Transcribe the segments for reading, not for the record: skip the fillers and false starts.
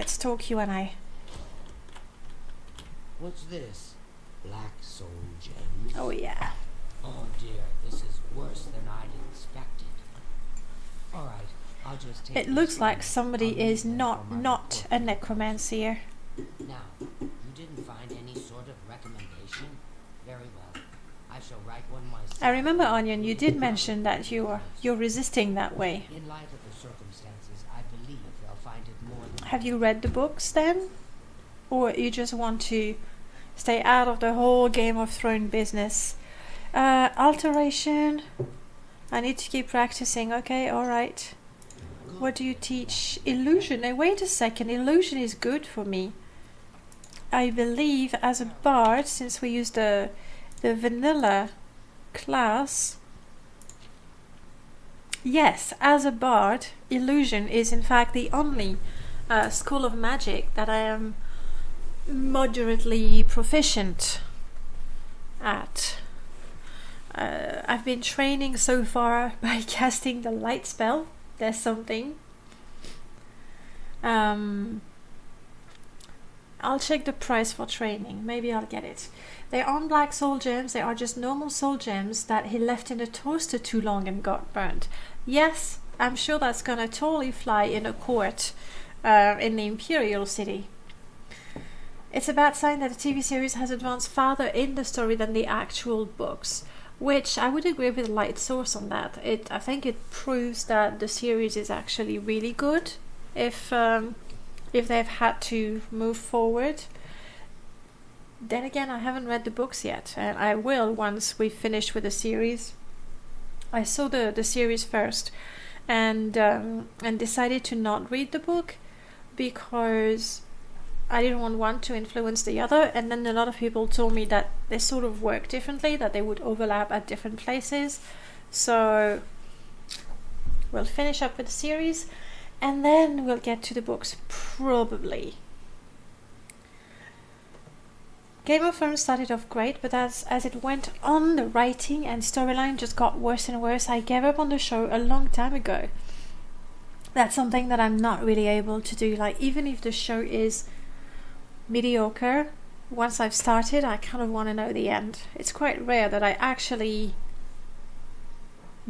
let's talk, you and I. What's this? Black soul gems? Oh yeah. Oh dear, this is worse than I'd expected. Alright, I'll just take It looks like somebody is not a necromancer. Now, you didn't find any sort of recommendation? Very well. I shall write one myself. I remember, Onion, you did mention that you're resisting that way. In light of the circumstances, I believe they'll find it more than... Have you read the books then? Or you just want to stay out of the whole Game of Thrones business? Alteration. I need to keep practicing. Okay, alright. What do you teach? Illusion. Hey, wait a second. Illusion is good for me. I believe as a bard, since we use the vanilla class. Yes, as a bard, illusion is in fact the only school of magic that I am moderately proficient at. I've been training so far by casting the light spell. There's something. I'll check the price for training. Maybe I'll get it. They aren't black soul gems. They are just normal soul gems that he left in the toaster too long and got burnt. Yes, I'm sure that's gonna totally fly in a court in the Imperial City. It's a bad sign that the TV series has advanced farther in the story than the actual books, which I would agree with Light Source on that. I think it proves that the series is actually really good if they've had to move forward. Then again, I haven't read the books yet, and I will once we finish with the series. I saw the series first, and decided to not read the book because I didn't want one to influence the other, and then a lot of people told me that they sort of work differently, that they would overlap at different places. So we'll finish up with the series, and then we'll get to the books, probably. Game of Thrones started off great, but as it went on, the writing and storyline just got worse and worse. I gave up on the show a long time ago. That's something that I'm not really able to do. Like, even if the show is mediocre, once I've started, I kind of want to know the end. It's quite rare that I actually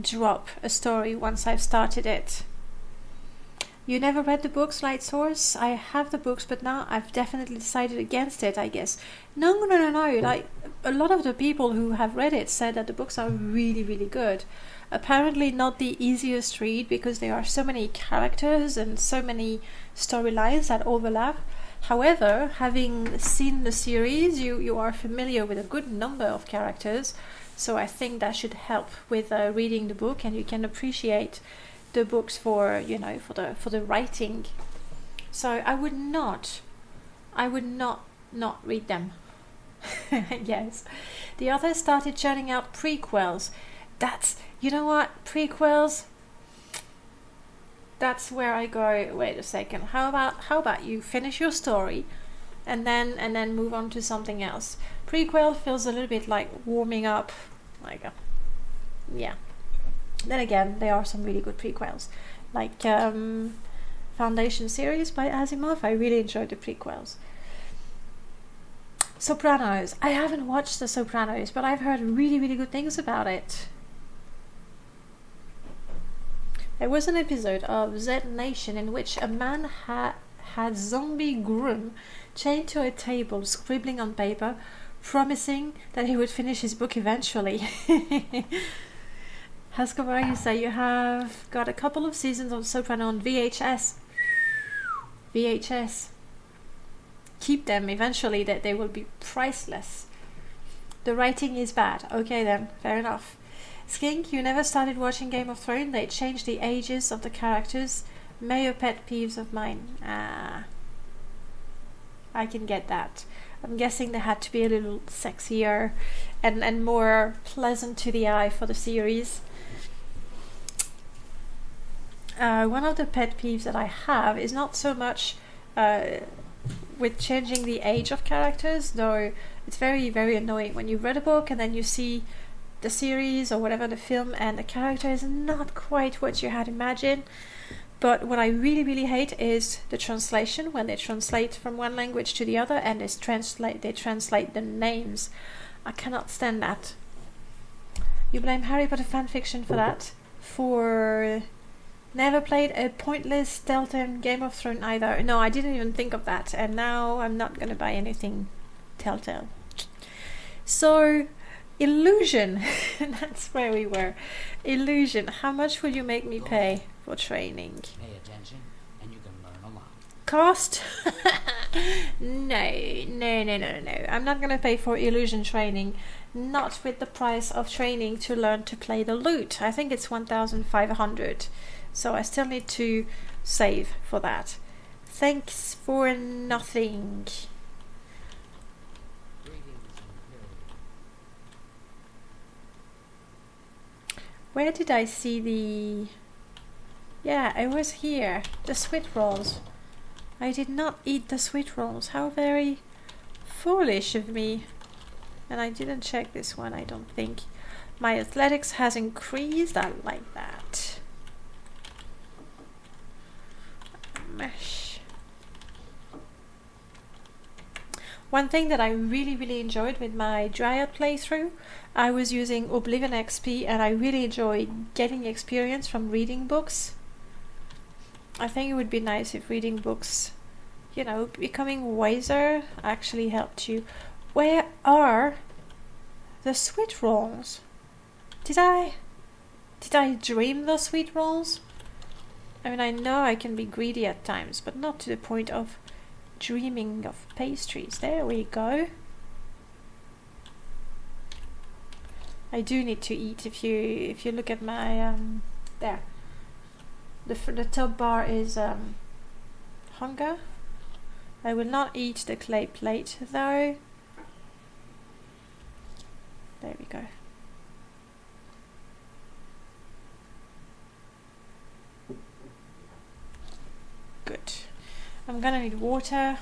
drop a story once I've started it. You never read the books, Light Source? I have the books, but now I've definitely decided against it, I guess. No. Like, a lot of the people who have read it said that the books are really, really good. Apparently not the easiest read because there are so many characters and so many storylines that overlap. However, having seen the series, you are familiar with a good number of characters, so I think that should help with reading the book, and you can appreciate the books for the writing. So I would not read them. Yes, the authors started churning out prequels. That's, you know what, prequels, that's where I go, wait a second, how about you finish your story and then move on to something else. Prequel feels a little bit like warming up, like yeah. Then again, there are some really good prequels, like Foundation series by Asimov. I really enjoyed the prequels. Sopranos. I haven't watched The Sopranos, but I've heard really, really good things about it. There was an episode of Z Nation in which a man had zombie groom chained to a table, scribbling on paper, promising that he would finish his book eventually. Haskovar, you say you have got a couple of seasons of Soprano on VHS. Keep them eventually, that they will be priceless. The writing is bad. Okay then, fair enough. Skink, you never started watching Game of Thrones. They changed the ages of the characters. Major pet peeves of mine. I can get that. I'm guessing they had to be a little sexier and more pleasant to the eye for the series. One of the pet peeves that I have is not so much with changing the age of characters, though it's very, very annoying when you read a book and then you see the series or whatever, the film, and the character is not quite what you had imagined. But what I really, really hate is the translation, when they translate from one language to the other and they translate the names. I cannot stand that. You blame Harry Potter fanfiction for that? For never played a pointless Telltale Game of Thrones either. No, I didn't even think of that, and now I'm not going to buy anything Telltale. So, Illusion, that's where we were. Illusion, how much will you make me pay for training? Pay attention and you can learn a lot. Cost? No. I'm not going to pay for Illusion training. Not with the price of training to learn to play the lute. I think it's 1,500. So I still need to save for that. Thanks for nothing. Where did I see the... Yeah, it was here. The sweet rolls. I did not eat the sweet rolls. How very foolish of me. And I didn't check this one, I don't think. My athletics has increased. I like that. Mesh. One thing that I really, really enjoyed with my Dryad playthrough, I was using Oblivion XP and I really enjoyed getting experience from reading books. I think it would be nice if reading books, you know, becoming wiser actually helped you. Where are the sweet rolls? Did I dream those sweet rolls? I mean, I know I can be greedy at times, but not to the point of dreaming of pastries. There we go. I do need to eat. If you look at my there, the top bar is hunger. I will not eat the clay plate though. There we go. Good. I'm gonna need water.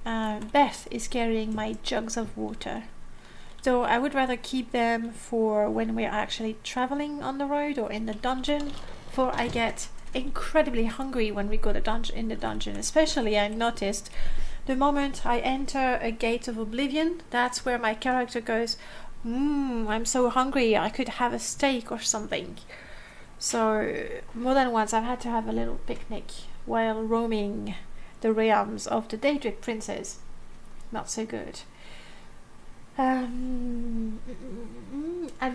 Beth is carrying my jugs of water. So I would rather keep them for when we're actually traveling on the road or in the dungeon, for I get incredibly hungry when we go in the dungeon. Especially I noticed the moment I enter a gate of Oblivion, that's where my character goes, I'm so hungry, I could have a steak or something. So more than once I've had to have a little picnic while roaming the realms of the Daedric princes. Not so good. I'd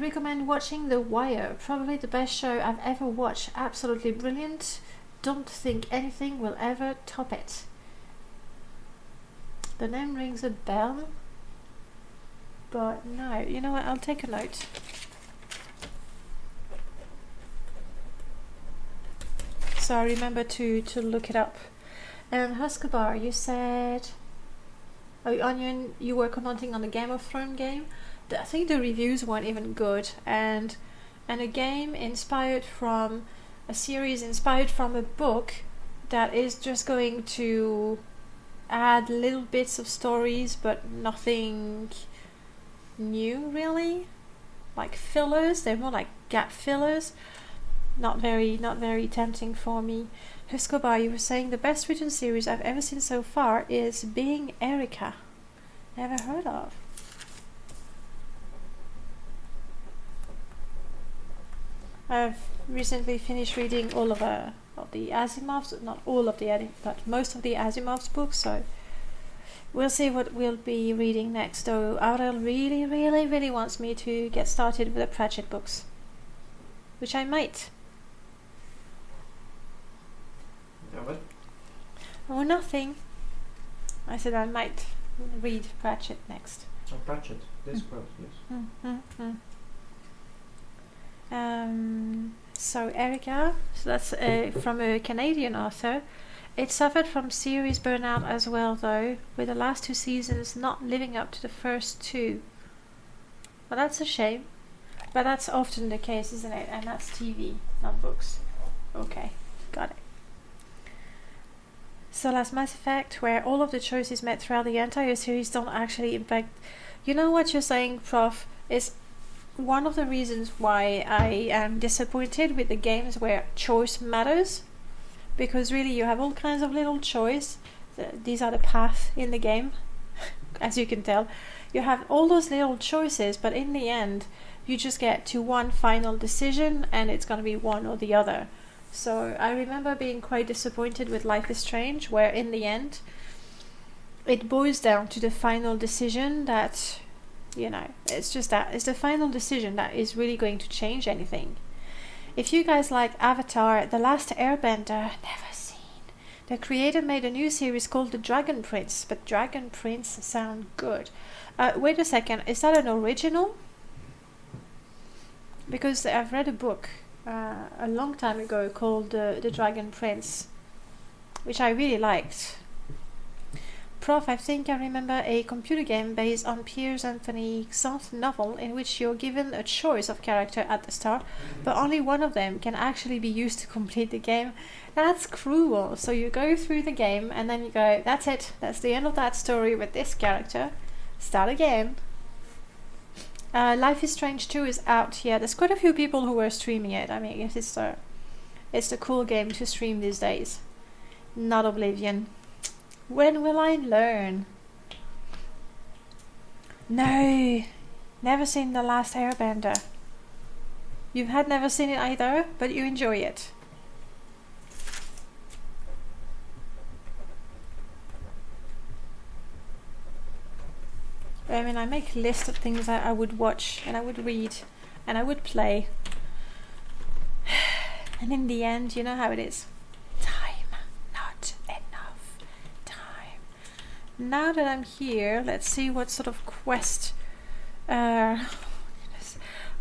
recommend watching The Wire. Probably the best show I've ever watched. Absolutely brilliant. Don't think anything will ever top it. The name rings a bell, but no. You know what? I'll take a note. So I remember to look it up. And Huskabar, you said... Oh, Onion, you were commenting on the Game of Thrones game. I think the reviews weren't even good, and a game inspired from a series inspired from a book that is just going to add little bits of stories, but nothing new really. Like fillers, they're more like gap fillers. Not very tempting for me. Huskobar, you were saying the best written series I've ever seen so far is Being Erica. Never heard of. I've recently finished reading all of the Asimov's, not all of the, but most of the Asimov's books, so we'll see what we'll be reading next. Though Aurel really wants me to get started with the Pratchett books, which I might. What? Oh, nothing. I said I might read Pratchett next. Oh, Pratchett. This quote, yes. So Erica, so that's from a Canadian author. It suffered from serious burnout as well, though, with the last 2 seasons not living up to the first 2. Well, that's a shame. But that's often the case, isn't it? And that's TV, not books. Okay, got it. So last Mass Effect, where all of the choices made throughout the entire series don't actually impact... You know what you're saying, Prof, is one of the reasons why I am disappointed with the games where choice matters, because really you have all kinds of little choice. These are the paths in the game, as you can tell. You have all those little choices, but in the end you just get to one final decision and it's going to be one or the other. So I remember being quite disappointed with Life is Strange, where in the end it boils down to the final decision that, you know, it's just that. It's the final decision that is really going to change anything. If you guys like Avatar, The Last Airbender, never seen. The creator made a new series called The Dragon Prince, but Dragon Prince sound good. Wait a second, is that an original? Because I've read a book a long time ago called The Dragon Prince, which I really liked. Prof, I think I remember a computer game based on Piers Anthony Xanth's novel in which you're given a choice of character at the start, but only one of them can actually be used to complete the game. That's cruel. So you go through the game and then you go, that's it, that's the end of that story with this character. Start again. Life is Strange 2 is out. Yeah, there's quite a few people who are streaming it. I mean, it's the cool game to stream these days. Not Oblivion. When will I learn? No, never seen The Last Airbender. You've had never seen it either, but you enjoy it. I mean, I make a list of things that I would watch and I would read and I would play. And in the end, you know how it is. Now that I'm here, let's see what sort of quest. I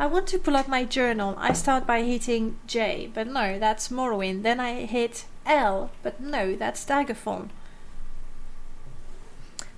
want to pull up my journal. I start by hitting J, but no, that's Morrowind. Then I hit L, but no, that's Daggerfall.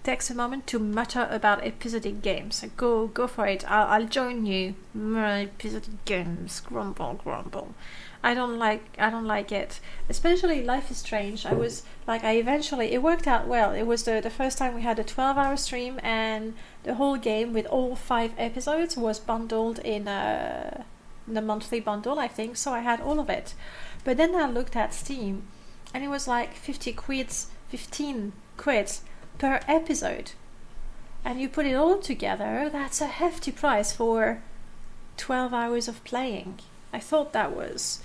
Takes a moment to mutter about episodic games. Go for it. I'll join you. Episodic games. Grumble. I don't like it. Especially Life is Strange. It worked out well. It was the first time we had a 12-hour stream, and the whole game with all 5 episodes was bundled in the monthly bundle, I think. So I had all of it. But then I looked at Steam, and it was like 15 quid per episode. And you put it all together, that's a hefty price for 12 hours of playing. I thought that was...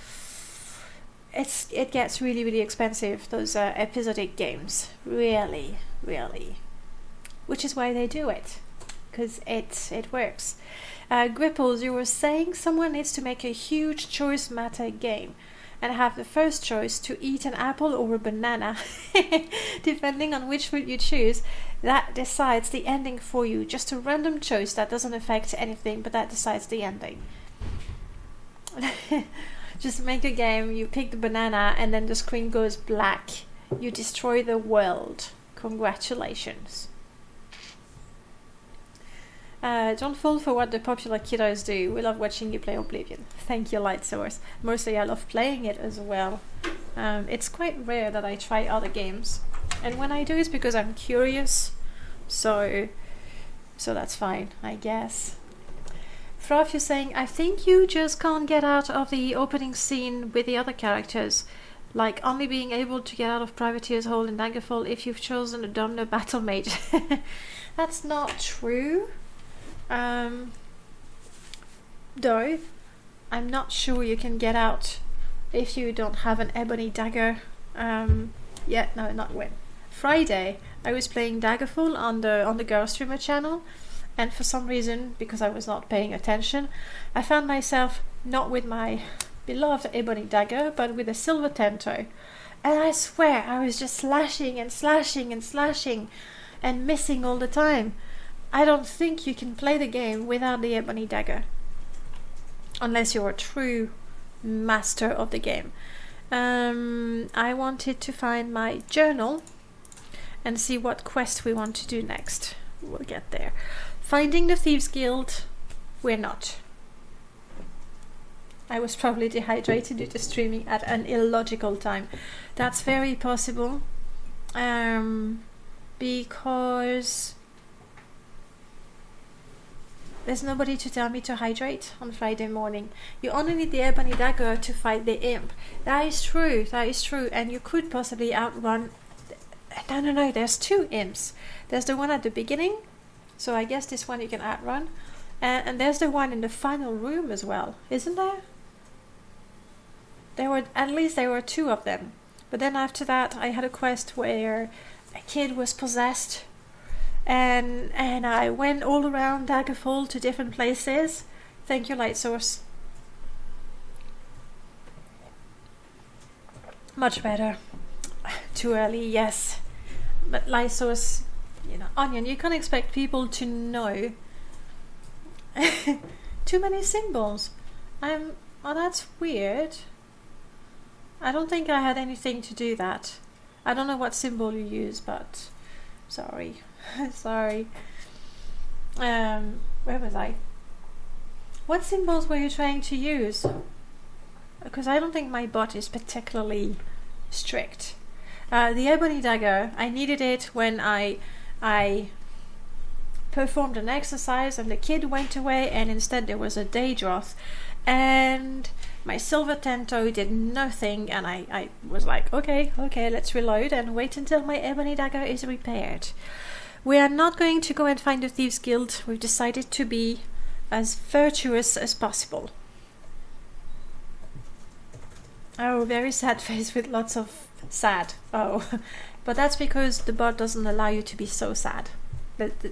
It gets really, really expensive, those episodic games. Really. Which is why they do it. Because it works. Gripples, you were saying someone needs to make a huge choice matter game and have the first choice to eat an apple or a banana. Depending on which route you choose, that decides the ending for you. Just a random choice that doesn't affect anything, but that decides the ending. Just make a game, you pick the banana, and then the screen goes black. You destroy the world. Congratulations. Don't fall for what the popular kiddos do. We love watching you play Oblivion. Thank you, Light Source. Mostly I love playing it as well. It's quite rare that I try other games. And when I do, it's because I'm curious. So that's fine, I guess. Froth, you're saying, I think you just can't get out of the opening scene with the other characters. Like only being able to get out of Privateer's Hole in Daggerfall if you've chosen a Domino Battle Mage. That's not true. Though, I'm not sure you can get out if you don't have an ebony dagger. Not when. Friday, I was playing Daggerfall on the Girl Streamer channel, and for some reason, because I was not paying attention, I found myself not with my beloved ebony dagger, but with a silver tento. And I swear, I was just slashing and missing all the time. I don't think you can play the game without the ebony dagger, unless you're a true master of the game. I wanted to find my journal and see what quest we want to do next. We'll get there. Finding the Thieves Guild, we're not. I was probably dehydrated due to streaming at an illogical time. That's very possible. Because There's nobody to tell me to hydrate on Friday morning. You only need the ebony dagger to fight the imp. That is true, and you could possibly outrun... No, there's 2 imps. There's the one at the beginning, so I guess this one you can outrun. And there's the one in the final room as well, isn't there? At least there were 2 of them. But then after that I had a quest where a kid was possessed. And I went all around Daggerfall to different places. Thank you, Light Source. Much better. Too early, yes. But Light Source, Onion, you can't expect people to know too many symbols. Oh, that's weird. I don't think I had anything to do that. I don't know what symbol you use, but sorry. Sorry. Where was I? What symbols were you trying to use? Because I don't think my bot is particularly strict. The ebony dagger, I needed it when I performed an exercise and the kid went away, and instead there was a Daedroth, and my silver tento did nothing, and I was like, okay, let's reload and wait until my ebony dagger is repaired. We are not going to go and find the Thieves Guild. We've decided to be as virtuous as possible. Oh, very sad face with lots of sad. Oh, but that's because the bot doesn't allow you to be so sad.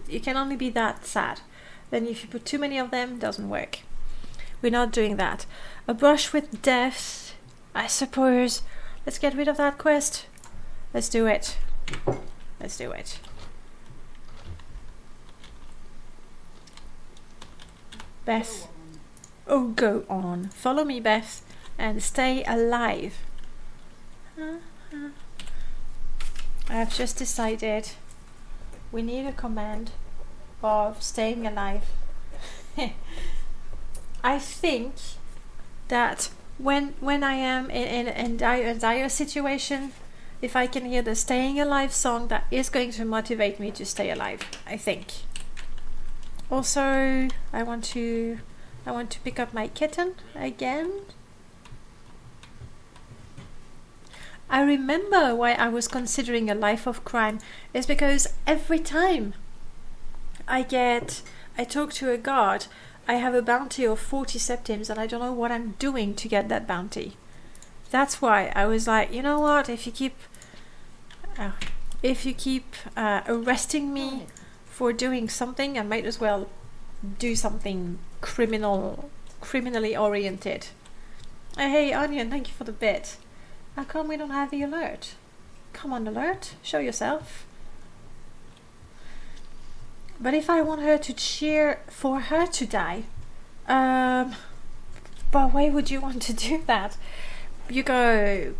You can only be that sad. Then if you put too many of them, it doesn't work. We're not doing that. A brush with death, I suppose. Let's get rid of that quest. Let's do it. Let's do it. Beth. Oh, go on. Follow me, Beth, and stay alive. I've just decided we need a command of staying alive. I think that when I am in a dire situation, if I can hear the staying alive song, that is going to motivate me to stay alive, I think. Also, I want to pick up my kitten again. I remember why I was considering a life of crime is because every time I talk to a guard, I have a bounty of 40 septims, and I don't know what I'm doing to get that bounty. That's why I was like, you know what? If you keep arresting me for doing something, I might as well do something criminally oriented. Hey, Onion, thank you for the bit. How come we don't have the alert? Come on, alert, show yourself. But if I want her to cheer for her to die, but why would you want to do that? You go,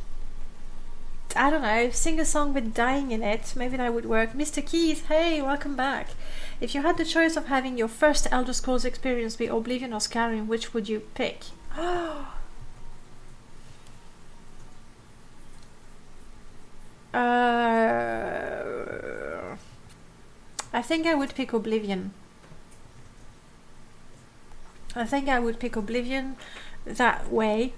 I don't know, sing a song with dying in it. Maybe that would work. Mr. Keith, hey, welcome back. If you had the choice of having your first Elder Scrolls experience be Oblivion or Skyrim, which would you pick? I think I would pick Oblivion. That way.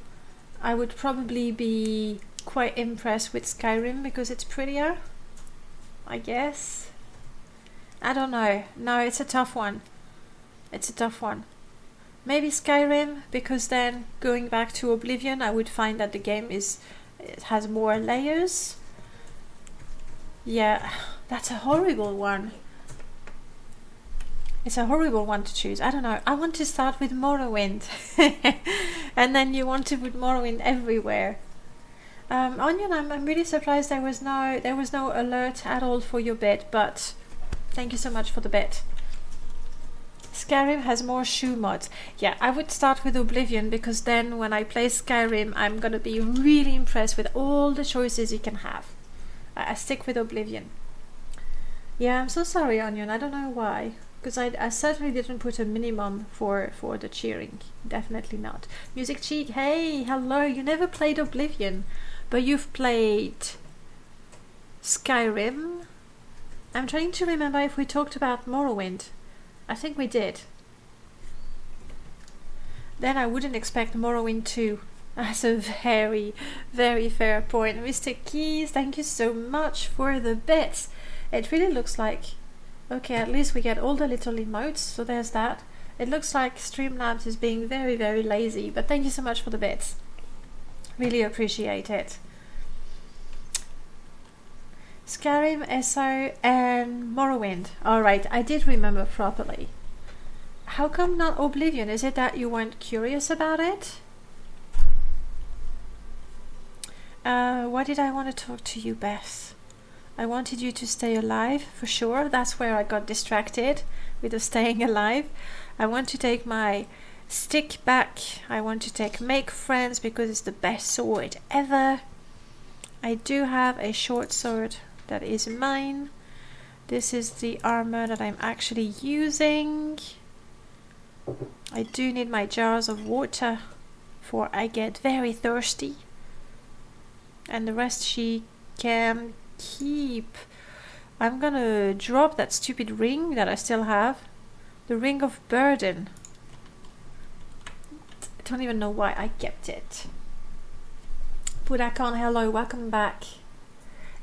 I would probably be quite impressed with Skyrim because it's prettier, I guess. I don't know. No, it's a tough one. Maybe Skyrim, because then going back to Oblivion, I would find that the game it has more layers. Yeah, that's a horrible one. It's a horrible one to choose. I don't know. I want to start with Morrowind. And then you want to put Morrowind everywhere. Onion, I'm really surprised there was no alert at all for your bit, but thank you so much for the bit. Skyrim has more shoe mods. Yeah, I would start with Oblivion, because then when I play Skyrim, I'm gonna be really impressed with all the choices you can have. I stick with Oblivion. Yeah, I'm so sorry, Onion. I don't know why. Because I certainly didn't put a minimum for the cheering. Definitely not. Music Cheek, hey, hello. You never played Oblivion, but you've played Skyrim. I'm trying to remember if we talked about Morrowind. I think we did. then I wouldn't expect Morrowind 2. That's a very, very fair point. Mr. Keys, thank you so much for the bits. It really looks like... Okay, at least we get all the little emotes, so there's that. It looks like Streamlabs is being very, very lazy, but thank you so much for the bits. Really appreciate it. Skyrim, SO, and Morrowind. Alright, I did remember properly. How come not Oblivion? Is it that you weren't curious about it? Why did I want to talk to you, Beth? I wanted you to stay alive, for sure. That's where I got distracted with the staying alive. I want to take my stick back. I want to take make friends because it's the best sword ever. I do have a short sword that is mine. This is the armor that I'm actually using. I do need my jars of water for I get very thirsty. And the rest she can keep. I'm gonna drop that stupid ring that I still have. The ring of burden. I don't even know why I kept it. Budakon, hello, welcome back.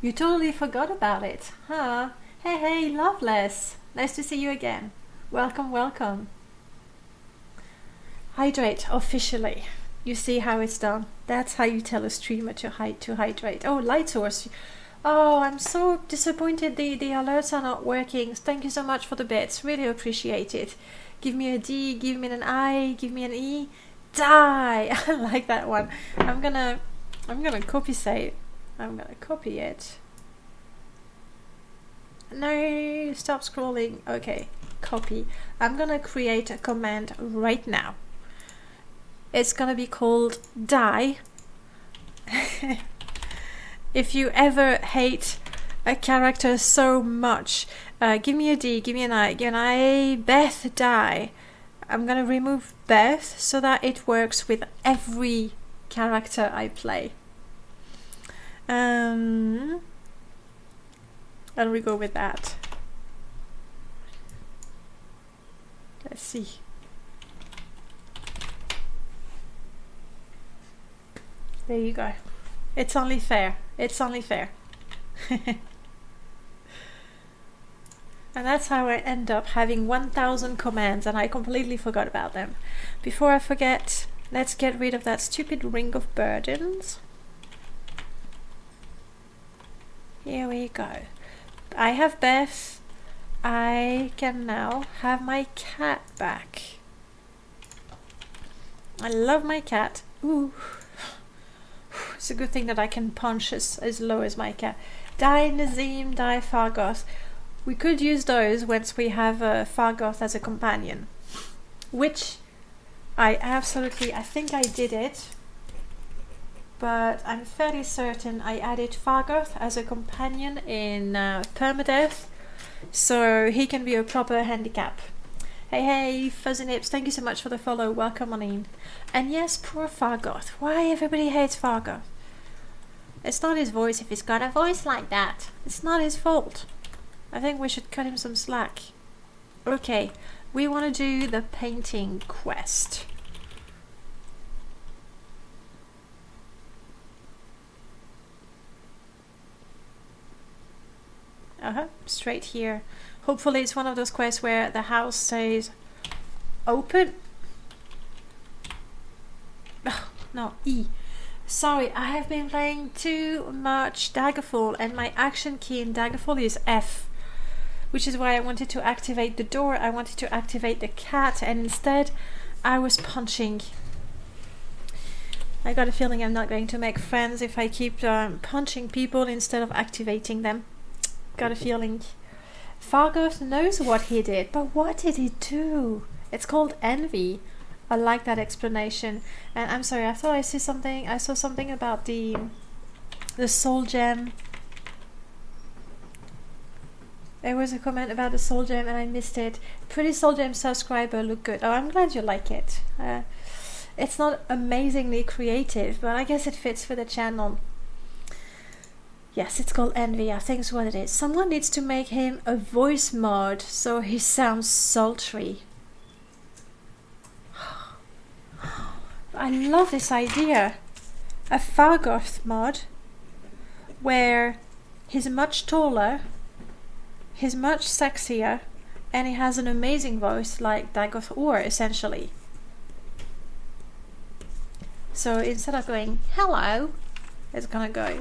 You totally forgot about it, huh? Hey, Loveless. Nice to see you again. Welcome, welcome. Hydrate officially. You see how it's done. That's how you tell a streamer to hydrate. Oh, light source. Oh, I'm so disappointed the alerts are not working. Thank you so much for the bits. Really appreciate it. Give me a D, give me an I, give me an E. Die! I like that one. I'm gonna copy save. I'm gonna copy it. No, stop scrolling. Okay, copy. I'm gonna create a command right now. It's gonna be called die. If you ever hate a character so much, give me a D, give me an I, give me an I, Beth, die. I'm gonna remove Beth so that it works with every character I play. And we go with that. Let's see. There you go. It's only fair. It's only fair. And that's how I end up having 1000 commands and I completely forgot about them. Before I forget, let's get rid of that stupid ring of burdens. Here we go. I have Beth. I can now have my cat back. I love my cat. Ooh. It's a good thing that I can punch as low as my cat. Die Nazim, die Fargoth. We could use those once we have Fargoth as a companion. Which I think I did it. But I'm fairly certain I added Fargoth as a companion in Permadeath. So he can be a proper handicap. Hey, Fuzzy Nips, thank you so much for the follow. Welcome on in. And yes, poor Fargoth. Why everybody hates Fargoth? It's not his voice if he's got a voice like that. It's not his fault. I think we should cut him some slack. Okay, we want to do the painting quest. Straight here. Hopefully it's one of those quests where the house stays open. Oh, no, E. Sorry, I have been playing too much Daggerfall and my action key in Daggerfall is F. Which is why I wanted to activate the door, I wanted to activate the cat, and instead I was punching. I got a feeling I'm not going to make friends if I keep punching people instead of activating them. Got a feeling. Fargoth knows what he did, but what did he do? It's called envy. I like that explanation. And I'm sorry, I thought I saw something about the soul gem. There was a comment about the soul gem and I missed it. Pretty soul gem subscriber, look good. Oh, I'm glad you like it. It's not amazingly creative, but I guess it fits for the channel. Yes, it's called envy. I think it's what it is. Someone needs to make him a voice mod so he sounds sultry. I love this idea. A Fargoth mod where he's much taller, he's much sexier, and he has an amazing voice like Dagoth Ur, essentially. So instead of going, hello, it's gonna go,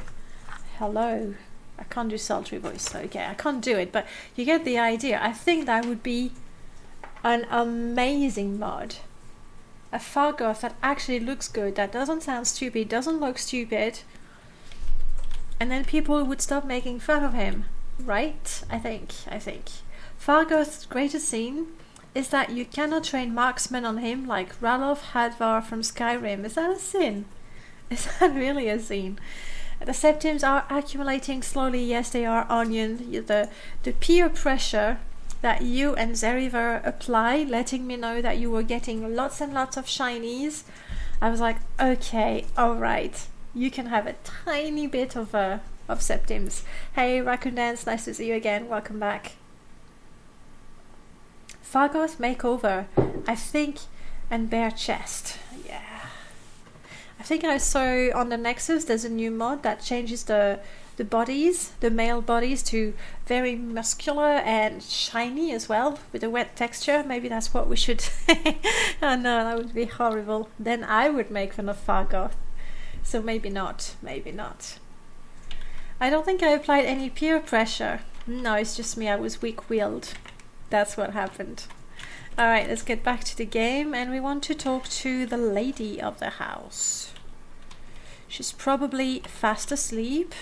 hello. I can't do sultry voice, so okay, I can't do it, but you get the idea. I think that would be an amazing mod. A Fargoth that actually looks good, that doesn't sound stupid, doesn't look stupid, and then people would stop making fun of him, right? I think. Fargoth's greatest sin is that you cannot train marksmen on him like Ralof Hadvar from Skyrim. Is that a sin? Is that really a sin? The septims are accumulating slowly. Yes, they are, Onion. The peer pressure that you and Zeriver apply, letting me know that you were getting lots and lots of shinies. I was like, okay, alright. You can have a tiny bit of septims. Hey, Raccoon Dance, nice to see you again. Welcome back. Fargoth makeover, I think, and bare chest. Yeah. I think I saw on the Nexus there's a new mod that changes the bodies, the male bodies, to very muscular and shiny as well, with a wet texture. Maybe that's what we should. Oh no, that would be horrible. Then I would make fun of Fargoth. So maybe not. I don't think I applied any peer pressure. No, it's just me. I was weak-willed. That's what happened. Alright, let's get back to the game, and we want to talk to the lady of the house. She's probably fast asleep.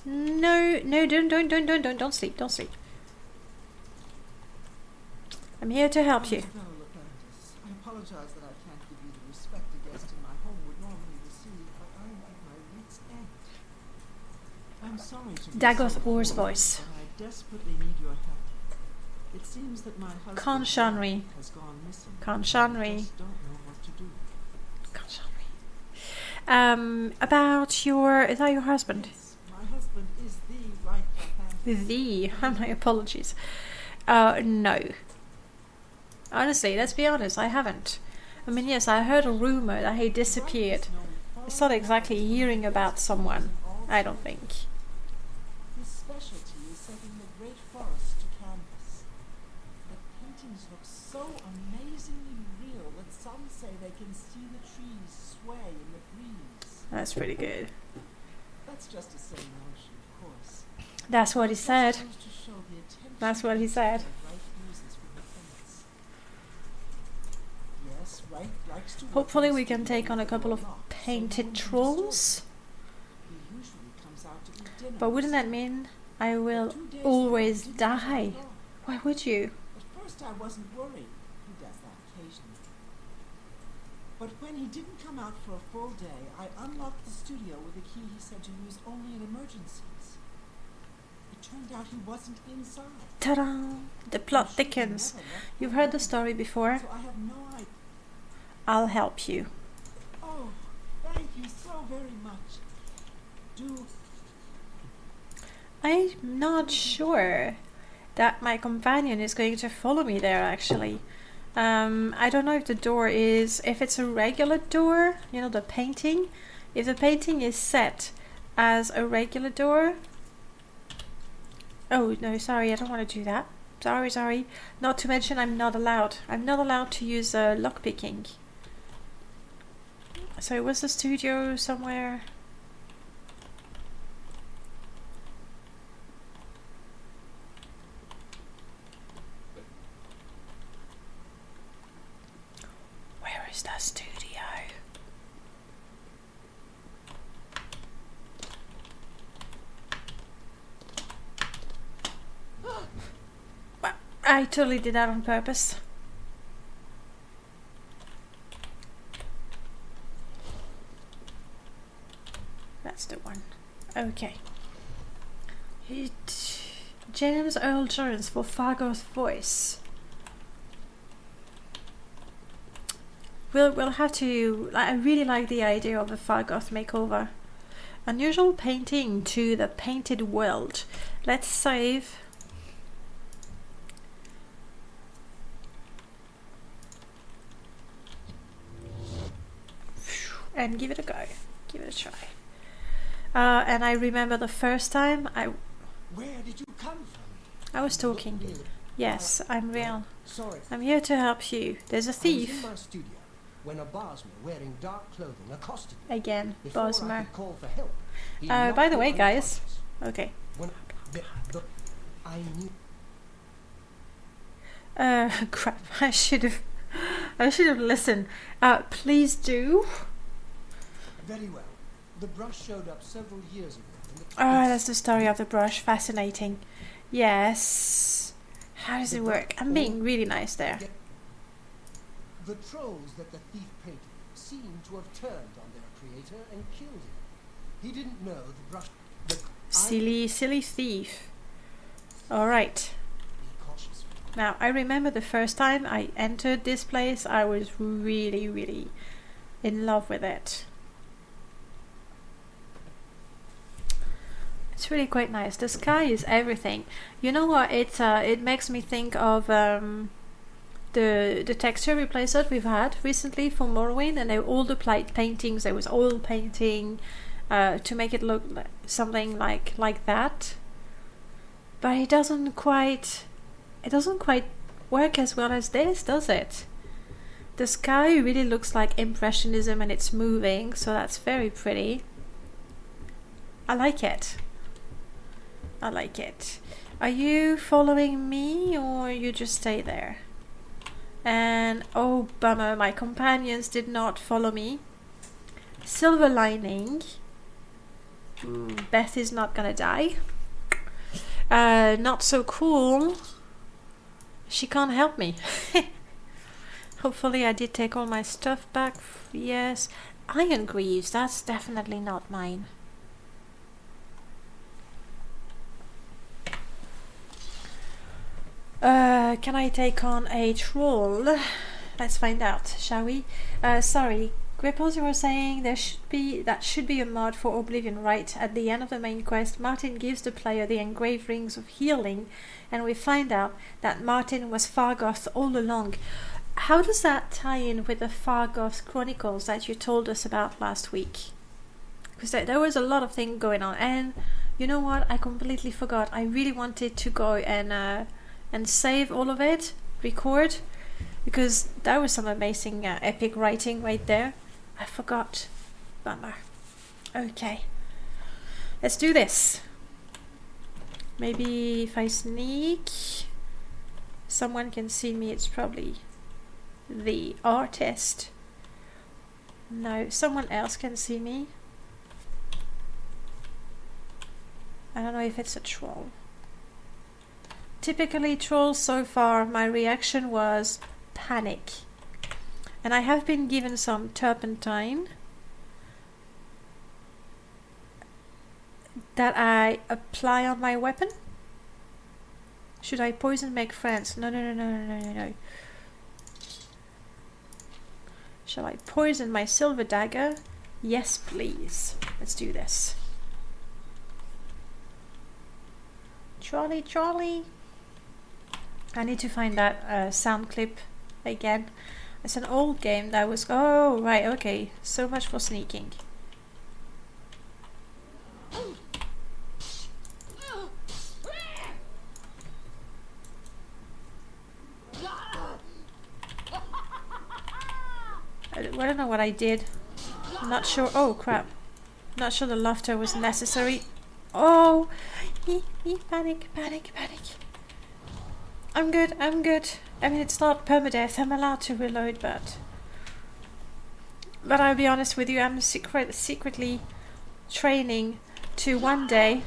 No, don't sleep. I'm here to help you. I apologize that I can't give you the respect a guest in my home would normally receive, but I'm at my wit's end. I'm sorry to be Dagoth so Ur's poor, voice. but I desperately need your help. It seems that my husband Conshanri. has gone missing. Conshanri. I just don't know what to do. About your... Is that your husband? Yes, my husband is the rightful hand. My apologies. No. Honestly, let's be honest, I haven't. I mean, yes, I heard a rumor that he disappeared. It's not exactly hearing about someone, I don't think. His specialty is setting the great forest to canvas. The paintings look so amazingly real that some say they can see the trees sway in the breeze. That's pretty good. That's just a silly notion, of course. That's what he said. Just goes to show the attention That's what he said. Wright uses for the things. Yes, Wright likes to work Hopefully on we can his take on a video couple of lot, so painted no one trolls. He usually comes out to eat dinner. But wouldn't that mean I will 2 days always ago, he didn't die? come at all. Why would you? At first I wasn't worried. He does that occasionally. But when he didn't come out for a full day, I unlocked the studio with a key he said to use only in emergencies. It turned out he wasn't inside. Ta-da! The plot thickens. You've heard the story before. So I have no idea. I'll help you. Oh, thank you so very much. Do I'm not sure that my companion is going to follow me there, actually. I don't know if the door is... If it's a regular door, you know, the painting. If the painting is set as a regular door... Oh, no, sorry, I don't want to do that. Sorry. Not to mention I'm not allowed. I'm not allowed to use lockpicking. So was the studio somewhere... Where is that studio? Well, I totally did that on purpose. That's the one. Okay. James Earl Jones for Fargoth voice. We'll have to... I really like the idea of a Fargoth makeover. Unusual painting to the painted world. Let's save. and give it a go. Give it a try. And I remember the first time Where did you come from? I was talking. Really? Yes, I'm real. Sorry. I'm here to help you. There's a I was thief. in my studio when a Bosmer wearing dark clothing accosted me. Again, Before I Bosmer. could call for help, he By knocked the me way, guys. unconscious. Okay. When I knew. Crap. I should have listened. Please do. Very well. The brush showed up several years ago. Oh, that's the story of the brush. Fascinating. Yes. How does it work? I'm being really nice there. The trolls that the thief painted seem to have turned on their creator and killed him. He didn't know the brush. Silly thief. Alright. Be cautious. Now, I remember the first time I entered this place, I was really, really in love with it. It's really quite nice. The sky is everything. You know what? It makes me think of the texture replace that we've had recently for Morrowind, and all the paintings. There was oil painting to make it look like something like that. But it doesn't quite work as well as this, does it? The sky really looks like Impressionism, and it's moving, so that's very pretty. I like it. I like it. Are you following me, or you just stay there? And oh bummer, my companions did not follow me. Silver lining. Beth is not gonna die. Not so cool. She can't help me. Hopefully I did take all my stuff back. Yes. Iron greaves, that's definitely not mine. Can I take on a troll? Let's find out, shall we? Sorry, Gripples, you were saying that should be a mod for Oblivion, right? At the end of the main quest, Martin gives the player the engraved rings of healing, and we find out that Martin was Fargoth all along. How does that tie in with the Fargoth Chronicles that you told us about last week? Because there was a lot of things going on, and you know what? I completely forgot. I really wanted to go and save all of it, record, because that was some amazing epic writing right there. I forgot. Bummer. Okay. Let's do this. Maybe if I sneak, someone can see me. It's probably the artist. No, someone else can see me. I don't know if it's a troll. Typically trolls so far, my reaction was panic. And I have been given some turpentine that I apply on my weapon. Should I poison make friends? No. Shall I poison my silver dagger? Yes, please. Let's do this. Trolley. I need to find that sound clip again. It's an old game that was... Oh, right, okay. So much for sneaking. I don't know what I did. I'm not sure. Oh, crap. Not sure the laughter was necessary. Oh! Panic. I'm good. I mean, it's not permadeath. I'm allowed to reload, but I'll be honest with you, I'm secretly training to one day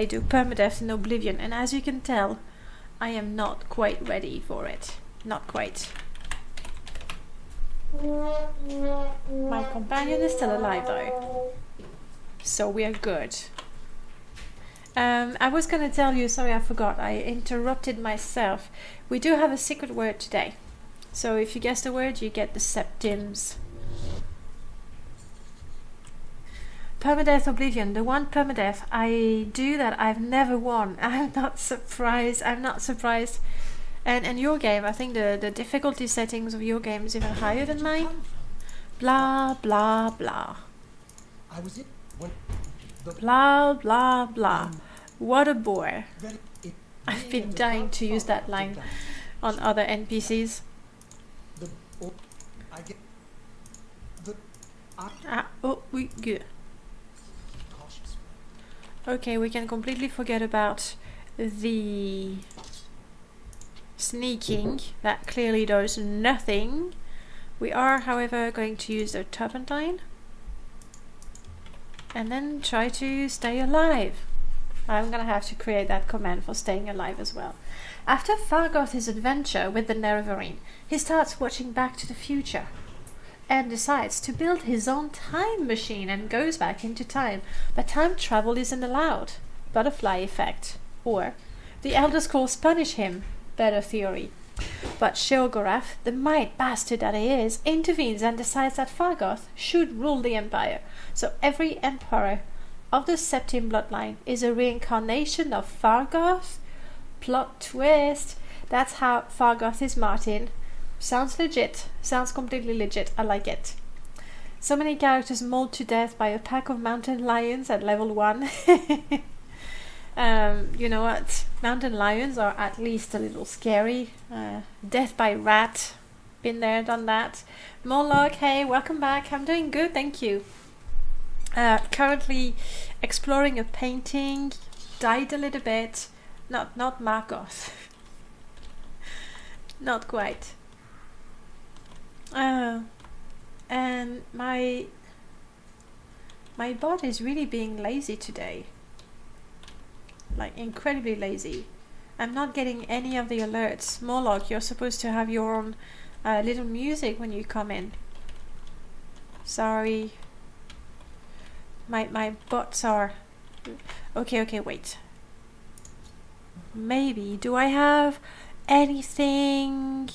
do permadeath in Oblivion, and as you can tell, I am not quite ready for it. Not quite. My companion is still alive though, so we are good. I was gonna tell you, sorry I forgot, I interrupted myself. We do have a secret word today, so if you guess the word, you get the septims. permadeath Oblivion, the one permadeath I do that I've never won. I'm not surprised. And your game, I think the difficulty settings of your game is even higher than mine. Blah blah blah. I was it when the Blah blah blah. What a bore. very it I've being been at the dying to use that godfather line done. on other NPCs. The I get the We good. cautious. Okay, we can completely forget about the sneaking. That clearly does nothing. We are, however, going to use the turpentine and then try to stay alive. I'm gonna have to create that command for staying alive as well. After Fargoth's adventure with the Nerevarine, he starts watching Back to the Future and decides to build his own time machine and goes back into time, but time travel isn't allowed. Butterfly effect. Or the Elder Scrolls punish him. Better theory. But Sheogorath, the might bastard that he is, intervenes and decides that Fargoth should rule the Empire. So every Emperor of the Septim bloodline is a reincarnation of Fargoth. Plot twist. That's how Fargoth is Martin. Sounds legit. Sounds completely legit. I like it. So many characters mauled to death by a pack of mountain lions at level 1. You know what? Mountain lions are at least a little scary. Death by rat. Been there, done that. Moloch, hey, welcome back. I'm doing good, thank you. Currently exploring a painting. Died a little bit. Not Margoth. Not quite. And my bot is really being lazy today. Like incredibly lazy. I'm not getting any of the alerts. Moloch, you're supposed to have your own little music when you come in. Sorry. My bots are... Okay, wait. Maybe. Do I have anything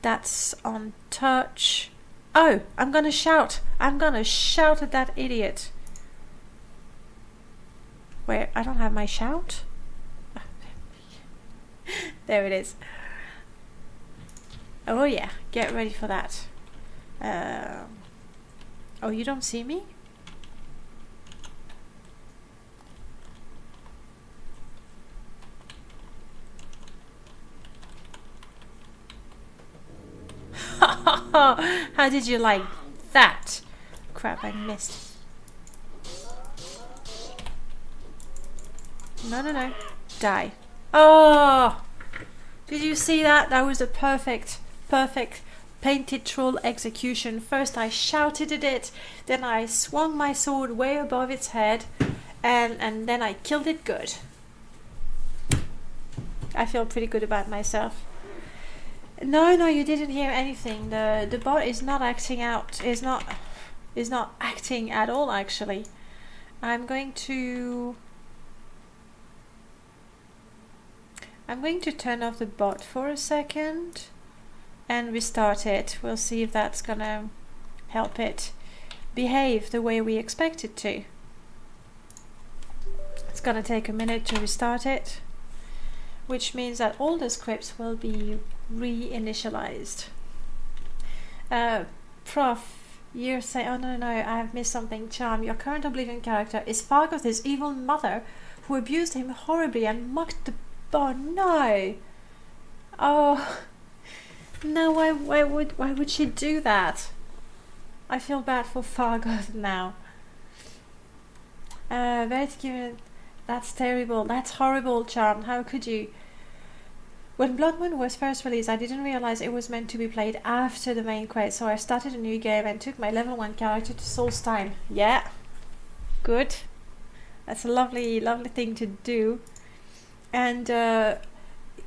that's on touch? Oh, I'm gonna shout. I'm gonna shout at that idiot. Where? I don't have my shout. There it is. Oh yeah, get ready for that. Oh, you don't see me? How did you like that? Crap, I missed. No. Die. Oh! Did you see that? That was a perfect painted troll execution. First I shouted at it, then I swung my sword way above its head, and then I killed it good. I feel pretty good about myself. No, you didn't hear anything. The bot is not acting out. Is not acting at all, actually. I'm going to turn off the bot for a second and restart it. We'll see if that's gonna help it behave the way we expect it to. It's gonna take a minute to restart it, which means that all the scripts will be reinitialized. Prof, you're saying, oh no, I have missed something. Charm, your current Oblivion character is Fargoth's evil mother who abused him horribly and mocked the... Oh no! Oh no! Why would she do that? I feel bad for Fargoth now. That's terrible. That's horrible, Charm. How could you? When Blood Moon was first released, I didn't realize it was meant to be played after the main quest, so I started a new game and took my level 1 character to Solstheim. Yeah, good. That's a lovely thing to do. And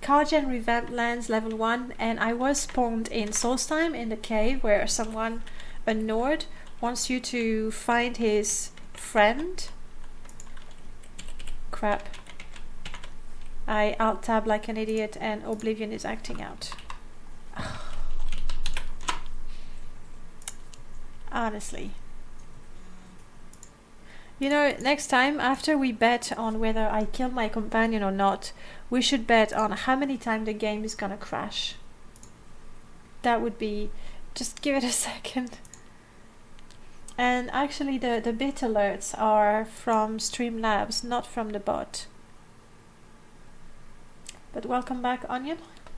Cargen Revamped Lands level 1, and I was spawned in Solstheim in the cave where someone, a Nord, wants you to find his friend. Crap. I alt-tab like an idiot and Oblivion is acting out. Honestly. You know, next time, after we bet on whether I kill my companion or not, we should bet on how many times the game is gonna crash. That would be... Just give it a second. And actually the bit alerts are from Streamlabs, not from the bot. But welcome back, Onion,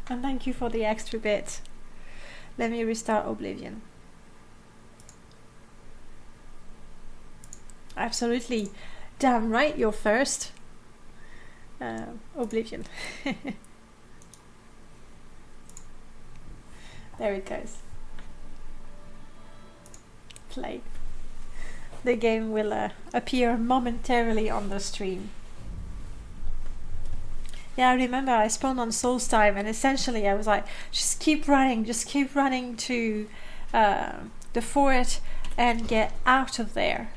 and thank you for the extra bit. Let me restart Oblivion. Absolutely. Damn right, you're first. Oblivion. There it goes. Play. The game will appear momentarily on the stream. Yeah, I remember I spawned on Solstheim, and essentially I was like, just keep running to the fort and get out of there.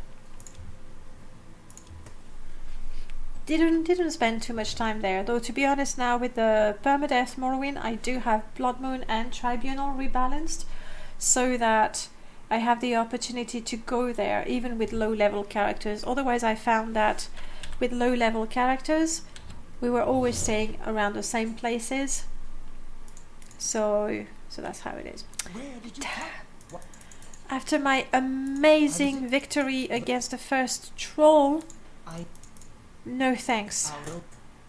Didn't spend too much time there, though to be honest now with the permadeath Morrowind I do have Blood Moon and Tribunal rebalanced so that I have the opportunity to go there even with low level characters. Otherwise I found that with low level characters we were always staying around the same places. So that's how it is. Where did you come? After my amazing victory against the first troll, no thanks.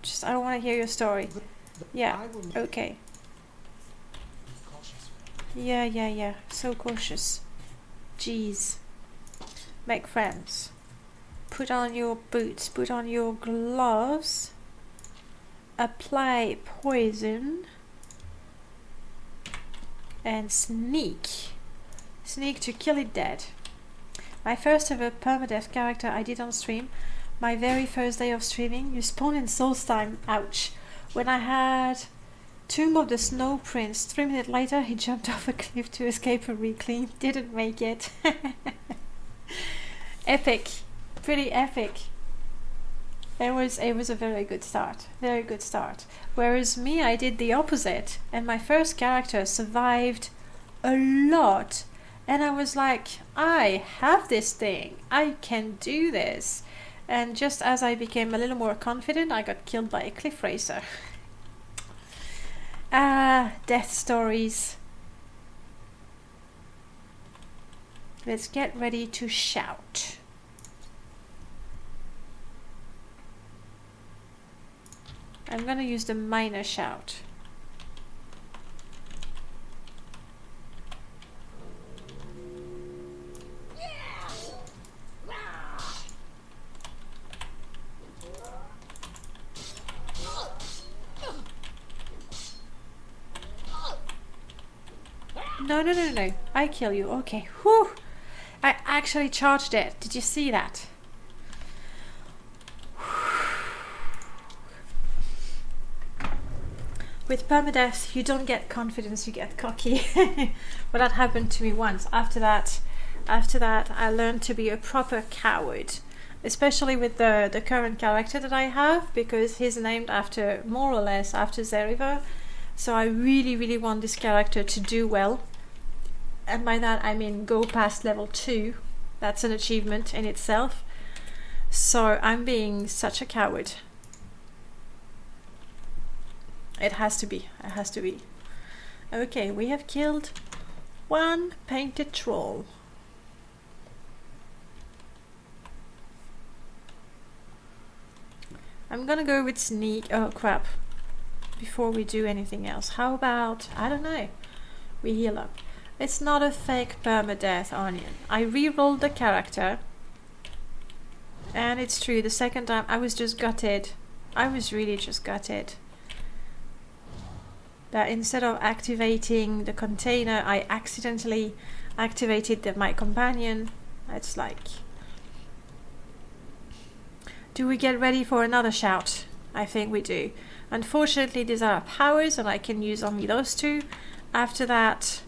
Just, I don't want to hear your story. Yeah, okay. Yeah. So cautious. Jeez. Make friends. Put on your boots. Put on your gloves. Apply poison. And sneak. Sneak to kill it dead. My first ever permadeath character I did on stream. My very first day of streaming, you spawn in Solstheim, ouch. When I had Tomb of the Snow Prince, 3 minutes later he jumped off a cliff to escape a reclaim, didn't make it. Epic, pretty epic. It was a very good start, Whereas me, I did the opposite, and my first character survived a lot. And I was like, I have this thing, I can do this. And just as I became a little more confident, I got killed by a cliff racer. Death stories. Let's get ready to shout. I'm gonna use the minor shout. No. I kill you. Okay. Whew. I actually charged it. Did you see that? With permadeath, you don't get confidence, you get cocky. But that happened to me once. After that, I learned to be a proper coward. Especially with the current character that I have, because he's named after, more or less, after Zeriver. So I really want this character to do well. And by that I mean go past level 2. That's an achievement in itself. So I'm being such a coward. It has to be. Okay, we have killed one painted troll. I'm gonna go with sneak. Oh crap. Before we do anything else, how about, I don't know, we heal up. It's not a fake permadeath, Onion. I re-rolled the character, and it's true, the second time I was just gutted. I was really just gutted that instead of activating the container, I accidentally activated my companion. It's like, do we get ready for another shout? I think we do. Unfortunately, these are powers and I can use only those two. After that...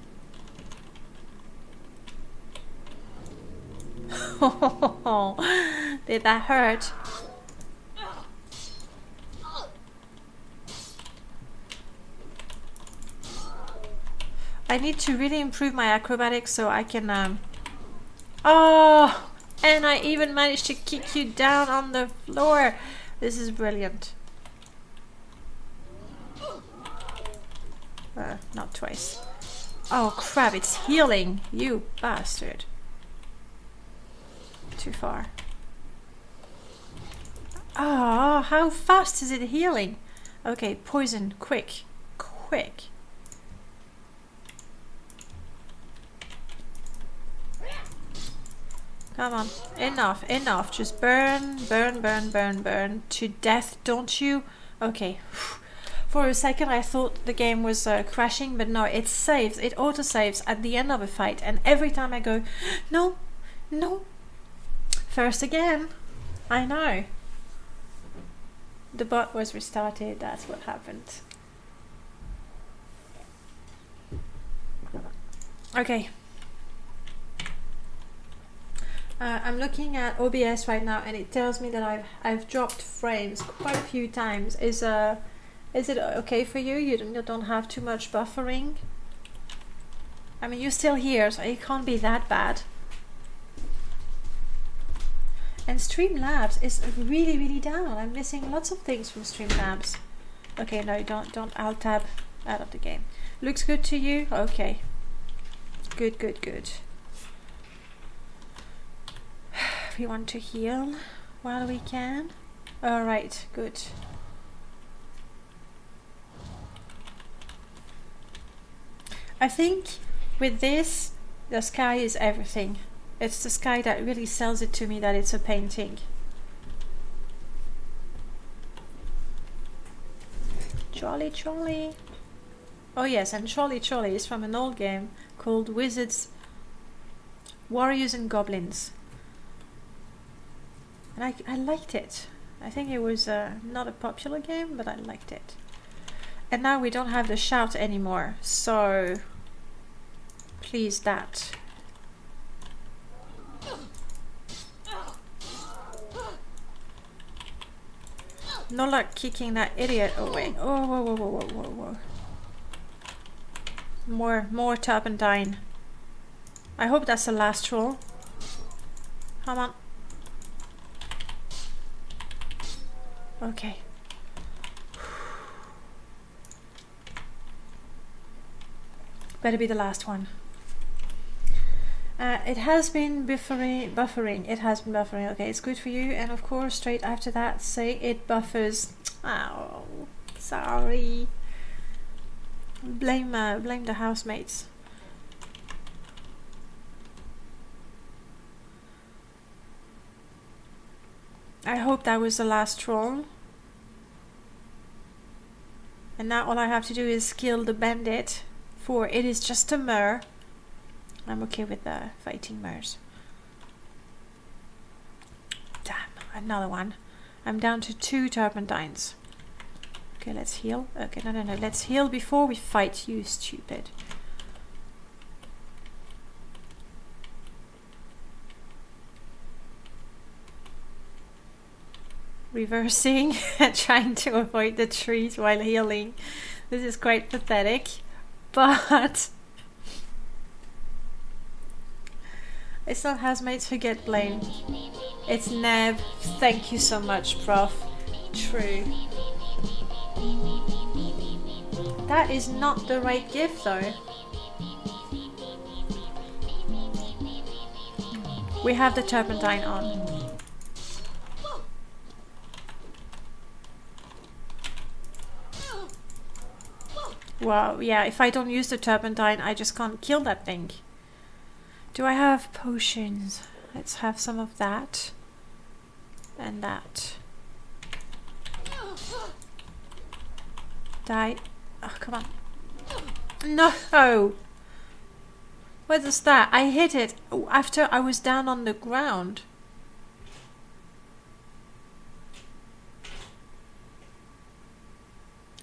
Did that hurt? I need to really improve my acrobatics so I can... Oh, And I even managed to kick you down on the floor. This is brilliant. Not twice. Oh crap, it's healing. You bastard. Too far. Ah, how fast is it healing? Okay, poison, quick. Quick. Come on, enough, enough. Just burn, burn, burn, burn, burn to death, don't you? Okay. For a second I thought the game was crashing, but no, it saves, it auto-saves at the end of a fight, and every time I go, no, no, first again. I know. The bot was restarted, that's what happened. Okay. I'm looking at OBS right now and it tells me that I've dropped frames quite a few times. Is it okay for you? You don't have too much buffering? I mean, you're still here, so it can't be that bad. And Streamlabs is really, really down. I'm missing lots of things from Streamlabs. Okay, no, don't alt tab out of the game. Looks good to you? Okay. Good, good, good. We want to heal while we can. Alright, good. I think with this, the sky is everything. It's the sky that really sells it to me that it's a painting. Trolley, trolley. Oh yes, and trolley, trolley is from an old game called Wizards, Warriors and Goblins. And I liked it. I think it was not a popular game, but I liked it. And now we don't have the shout anymore, so please that. No luck kicking that idiot away. Oh, whoa, whoa, whoa, whoa, whoa, whoa. More turpentine. I hope that's the last roll. Come on. Okay. Better be the last one. It has been buffering. It has been buffering. Okay, it's good for you. And of course, straight after that, say it buffers. Oh, sorry. Blame the housemates. I hope that was the last troll. And now all I have to do is kill the bandit, for it is just a mer. I'm okay with fighting mers. Damn, another one. I'm down to 2 turpentines. Okay, let's heal. Okay, no, let's heal before we fight, you stupid. Reversing and trying to avoid the trees while healing. This is quite pathetic, but it's not housemates who get blamed. It's Neb. Thank you so much, Prof. True. That is not the right gift though. We have the turpentine on. Wow, yeah, if I don't use the turpentine, I just can't kill that thing. Do I have potions? Let's have some of that. And that. Die. Oh, come on. No! What is that? I hit it after I was down on the ground.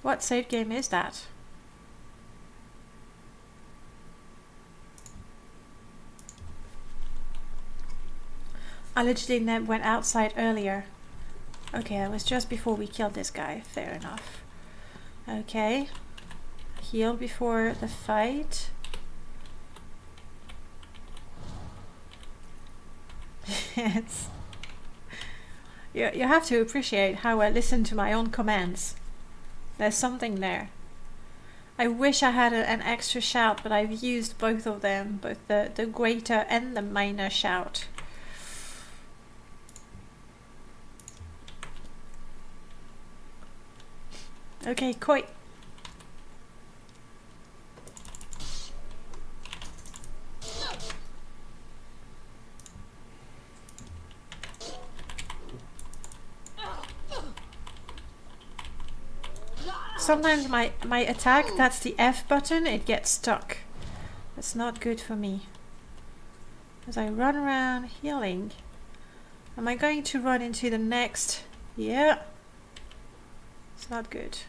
What save game is that? Allegedly Neb went outside earlier. Okay, that was just before we killed this guy. Fair enough. Okay. Heal before the fight. It's you have to appreciate how I listen to my own commands. There's something there. I wish I had an extra shout, but I've used both of them, both the greater and the minor shout. Okay, koi. Sometimes my attack, that's the F button, it gets stuck. That's not good for me. As I run around healing. Am I going to run into the next? Yeah. It's not good.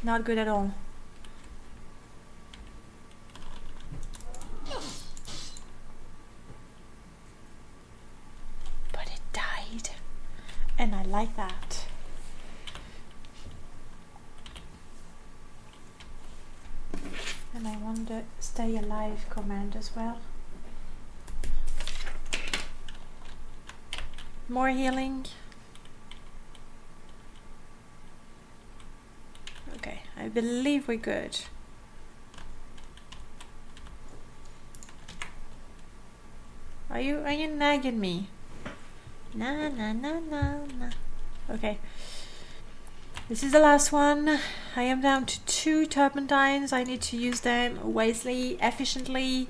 Not good at all. But it died. And I like that. And I want the stay alive command as well. More healing. Okay, I believe we're good. Are you nagging me? Nah. Okay. This is the last one. I am down to 2 turpentines. I need to use them wisely, efficiently.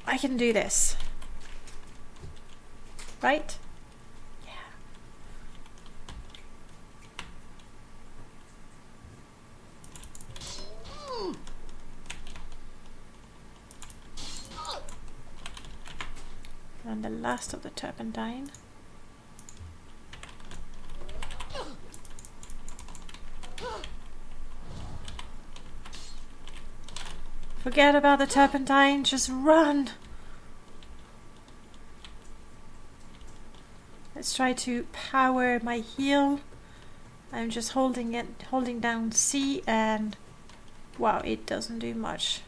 I can do this. Right? Yeah. And the last of the turpentine. Forget about the turpentine, just run! Let's try to power my heal. I'm just holding down C, and wow, it doesn't do much.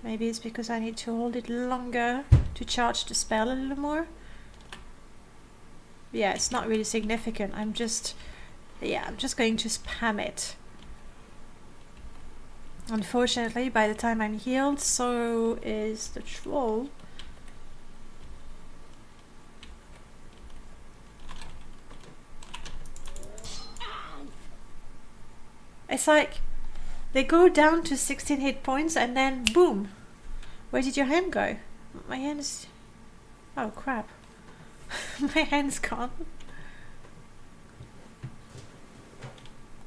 Maybe it's because I need to hold it longer to charge the spell a little more. Yeah, it's not really significant. I'm just going to spam it. Unfortunately, by the time I'm healed, so is the troll. It's like they go down to 16 hit points and then boom. Where did your hand go? My hand is... Oh crap. My hand's gone.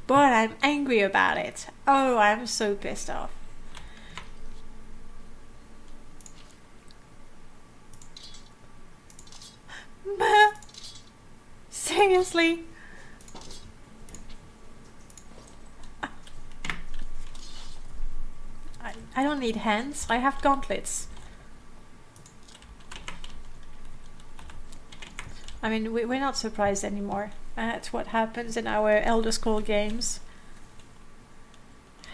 But I'm angry about it. Oh, I'm so pissed off. Seriously? I don't need hands. I have gauntlets. I mean, we're not surprised anymore at what happens in our Elder Scrolls games.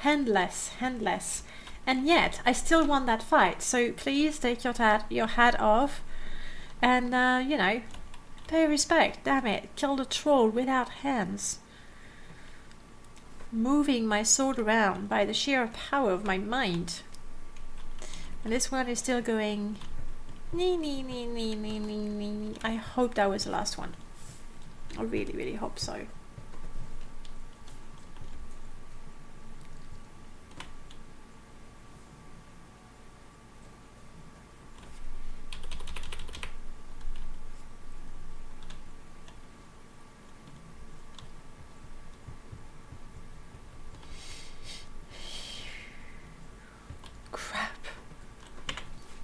Handless. And yet, I still won that fight. So please take your hat off and, you know, pay respect. Damn it. Kill the troll without hands. Moving my sword around by the sheer power of my mind. And this one is still going... I hope that was the last one. I really, really hope so.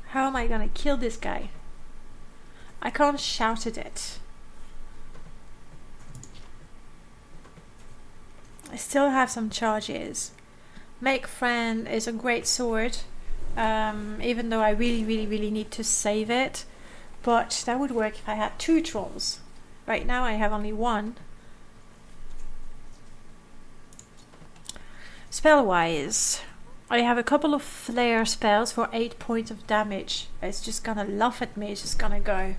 How am I gonna kill this guy? I can't shout at it. I still have some charges. Make Friend is a great sword, even though I really need to save it. But that would work if I had 2 trolls. Right now I have only 1. Spell-wise, I have a couple of flare spells for 8 points of damage. It's just gonna laugh at me. It's just gonna go.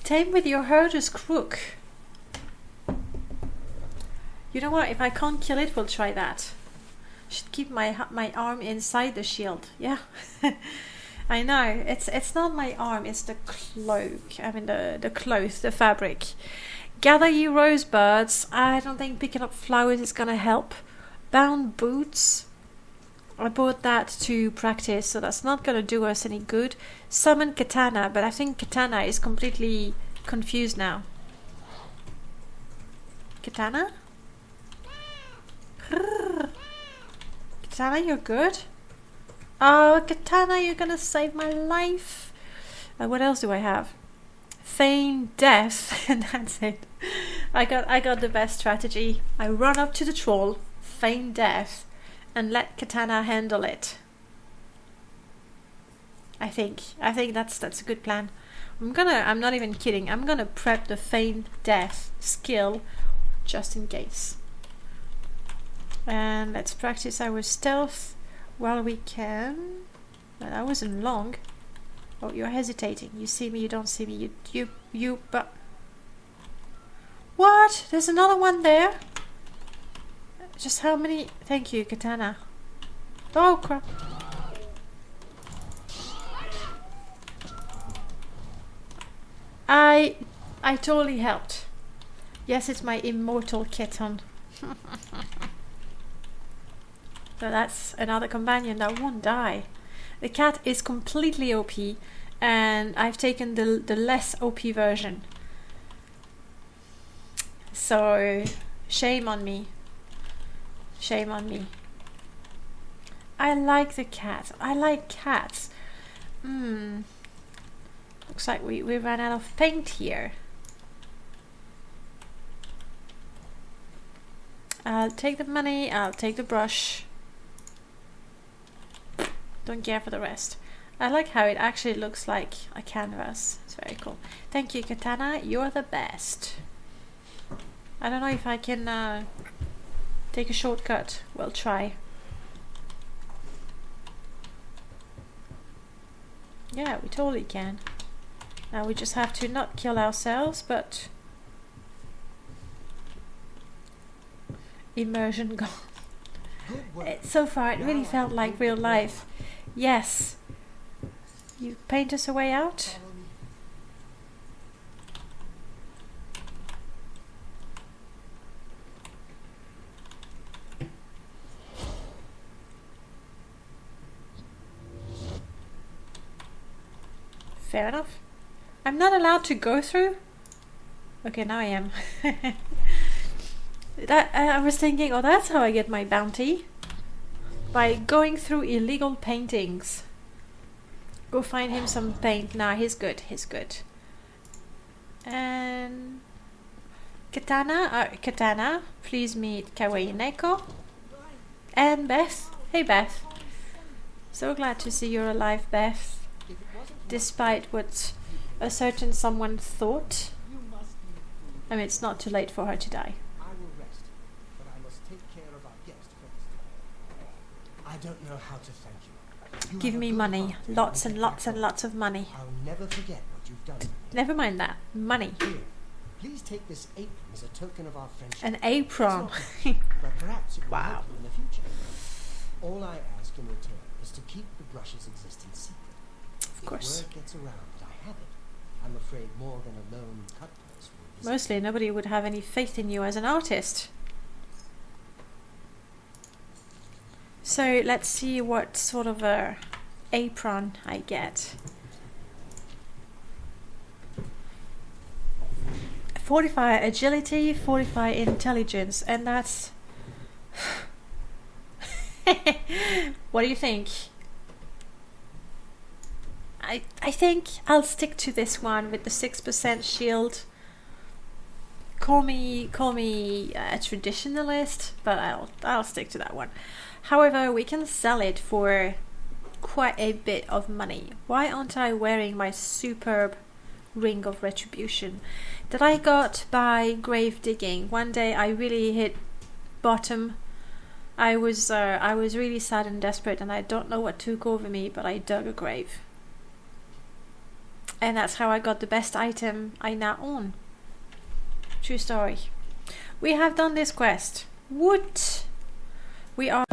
Tame with your herder's crook. You know what? If I can't kill it, we'll try that. Should keep my arm inside the shield. Yeah. I know. It's not my arm. It's the cloak. I mean the cloth, the fabric. Gather ye rosebuds. I don't think picking up flowers is gonna help. Bound boots. I bought that to practice, so that's not gonna do us any good. Summon katana, but I think katana is completely confused now. Katana? Katana, you're good? Oh, Katana, you're gonna save my life. What else do I have? Feign death, and that's it. I got the best strategy. I run up to the troll, feign death, and let Katana handle it. I think that's a good plan. I'm not even kidding. I'm gonna prep the feign death skill just in case. And let's practice our stealth while we can. Well, that wasn't long. Oh, you're hesitating. You see me, you don't see me. You, but... What? There's another one there? Just how many? Thank you, Katana. Oh, crap. I totally helped. Yes, it's my immortal kitten. So that's another companion that won't die. The cat is completely OP, and I've taken the less OP version. So shame on me. Shame on me. I like the cat. I like cats. Looks like we ran out of paint here. I'll take the money. I'll take the brush. Don't care for the rest. I like how it actually looks like a canvas. It's very cool. Thank you, Katana. You're the best. I don't know if I can take a shortcut. We'll try. Yeah, we totally can. Now we just have to not kill ourselves, but... Immersion gone. So far, it really felt like real life. Yes. You paint us a way out? Fair enough. I'm not allowed to go through? Okay, now I am. I was thinking, oh, that's how I get my bounty. By going through illegal paintings. Go find him some paint. Nah, he's good. He's good. And... Katana, please meet Kawaii Neko. And Beth. Hey, Beth. So glad to see you're alive, Beth. Despite what a certain someone thought. I mean, it's not too late for her to die. I don't know how to thank you. Give me money. Lots and lots and lots of money. I'll never forget what you've done. Never mind that. Money. Here, please take this apron as a token of our friendship. An apron. But perhaps it will Wow. help you in the future. All I ask in return is to keep the brush's existence secret. Of course. If word gets around that I have it, I'm afraid more than a lone cut purse will visit. Mostly nobody would have any faith in you as an artist. So let's see what sort of a apron I get. 45 agility, 45 intelligence, and that's... What do you think? I think I'll stick to this one with the 6% shield. Call me a traditionalist, but I'll stick to that one. However, we can sell it for quite a bit of money. Why aren't I wearing my superb ring of retribution that I got by grave digging? One day I really hit bottom I was really sad and desperate, and I don't know what took over me, but I dug a grave. And that's how I got the best item I now own. True story. We have done this quest. Woot! We are...